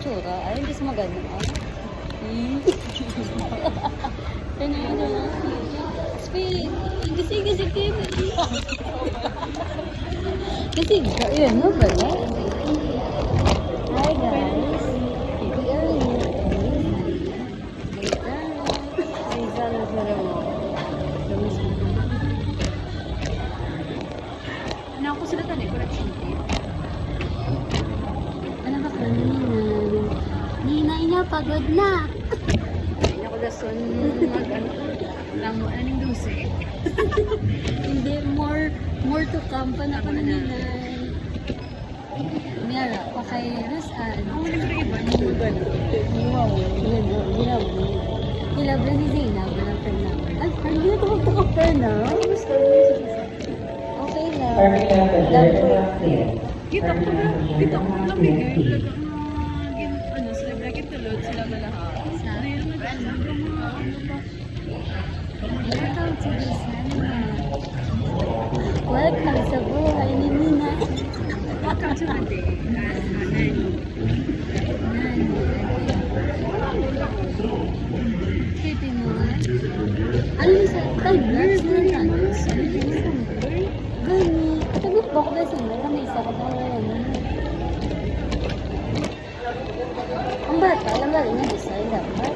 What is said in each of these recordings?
itsura. Ay, hindi sa maganda. Ano? Speed. Gisi Kim. Kasi, yun, no pala? Hi, guys. We are here. Liza Lazaro. Ano ako sila tani? Correction tape. Ano ba ka, Nina, pagod na. Ay, ako dason ano ning dulce. Hindi, more to come pa na Ninay. Mira, pa kay Rosan. Ako nang iba mo gano. Wow, Hilab lang si Zainab, walang Fernand. Ay, hindi na ito ka Fernand. Okay lang. Kita ko lang bigay. Ano, sila bracket tulod, sila malaha. Welcome to the Sana. Welcome sa buhay ni Nina. Welcome to the day. Pretty mo. Ano sa taglers na yan? Gani. Tagot ba ko ba sa mga? May isa ka daw yan. Ang bata, alam ba rin na design dapat?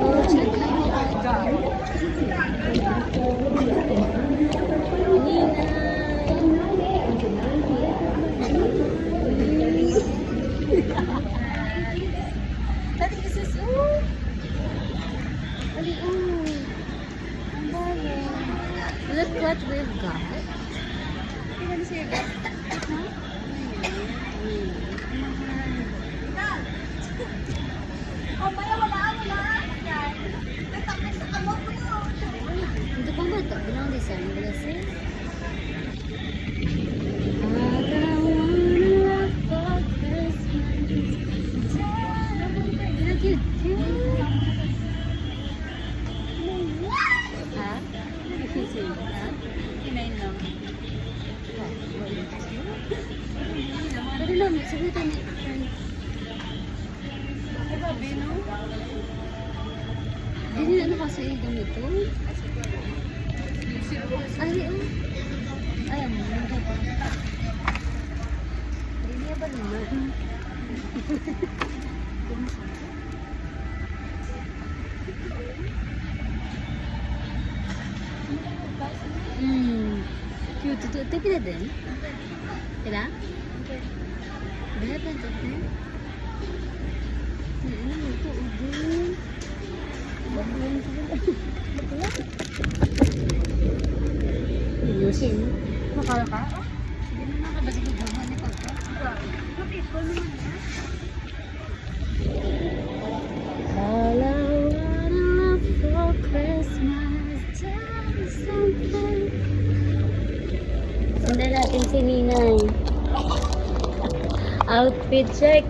Oh, check. Tadi isa sa Ali, ang bago. Look what we've got. Ano siya ba? Ito pang bata, bilang design glasses. Ha? Kinain lang. Pwede lang, sabitan ni Ay, babi, no? Hindi na ano kasi ganito. Ay, ay, ang mga pa. Hindi ba naman? Cute. Ito pila din? Pila? Pila pa ito? Ano ito? Udin. Babuan ko ba? Ayusin. Makala ka? Sige na nakabasig ko naman ni Pagka. Kapit ko naman na. All I wanna for Christmas, tell me something. Sundan natin si Ninay. Outfit check.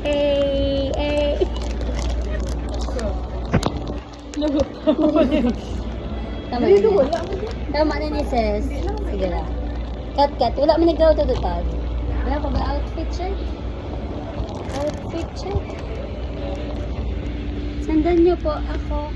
Hey, hey. Tama na. Tama na ni Sis. Sige lang. Cut. Wala mo nagawa ito tag. Wala pa ba outfit check? Outfit check. Sandan niyo po ako.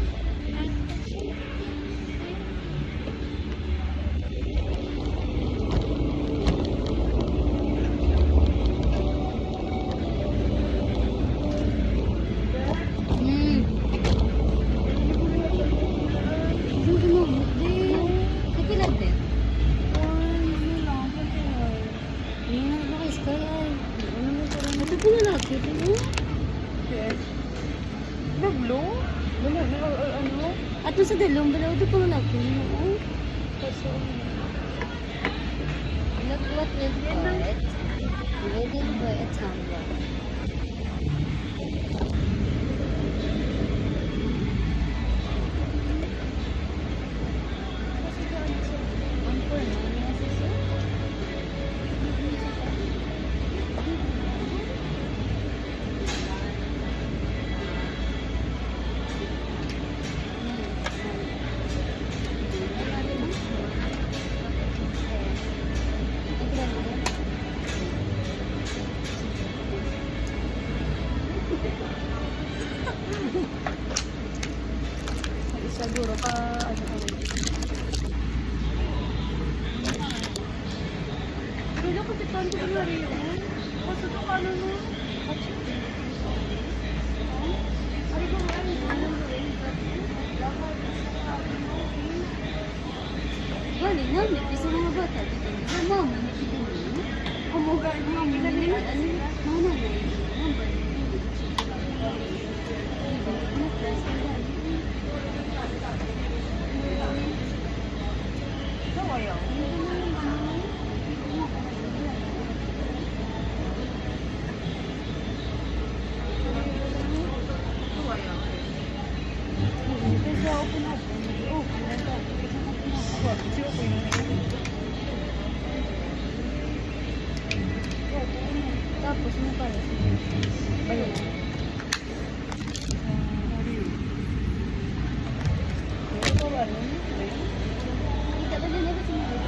Naglo? Ano? At sa dalong balaw ito pang laki mo. Look what we've got. Waiting for a tumbler. siguro ka, ano ka. Pero kasi tanto ko na rin yun. Kasi ito ano no? Ano ba nga yun? Ano ba yun? Bali, namin, isa mga bata, dito. Sa mama, nakita niyo. Kumuga niya. Ano, mama na yun. Mama na yun. Ito ayaw. Ito ayaw. Kasi ako pinapin. Oh, Ako, kasi ako yun. tapos mo pala. Bayan. Kita ba din ako sinunod?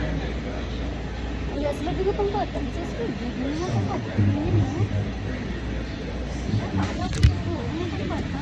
Wala sila bigo pang bata. Sa school, hindi mo pang bata. Hindi mo. Oo, hindi pang bata.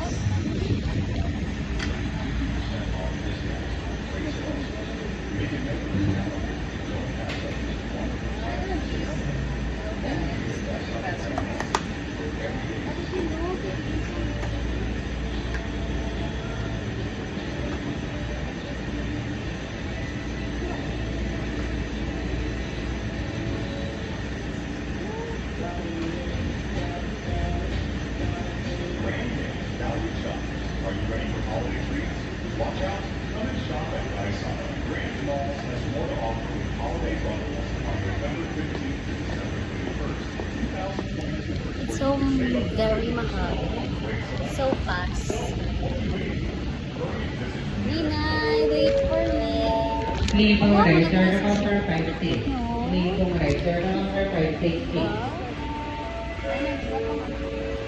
It's so very mahal. So fast. Ninay, wait for me. Please go right, turn the counter 56. Please go right, turn the counter 568.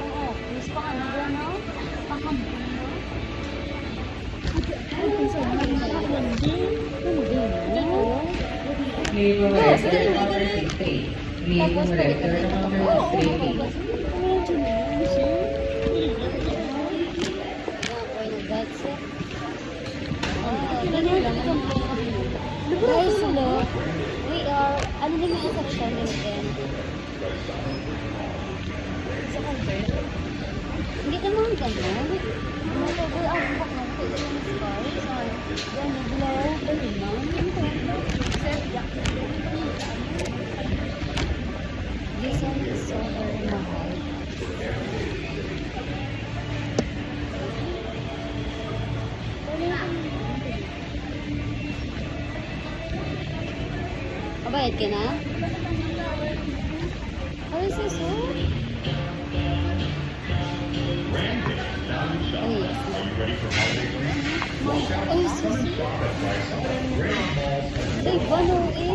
Oo, please pakambro, no? Pakambro, no? Please go right, turn the counter 63. Please go right, turn the counter 638. Guys, look. We are, ano din yung section din? Sa counter. Hindi ka naman gano'n. Nagagay ako pa nga ko sa sky. Sa gano'n, bilaw, baliman. This one is so very mahal. Kabayad ka na? Ay, sis, oh. Oh, yes. Ay, sis. Ay, bano eh.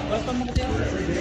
Basta mo kasi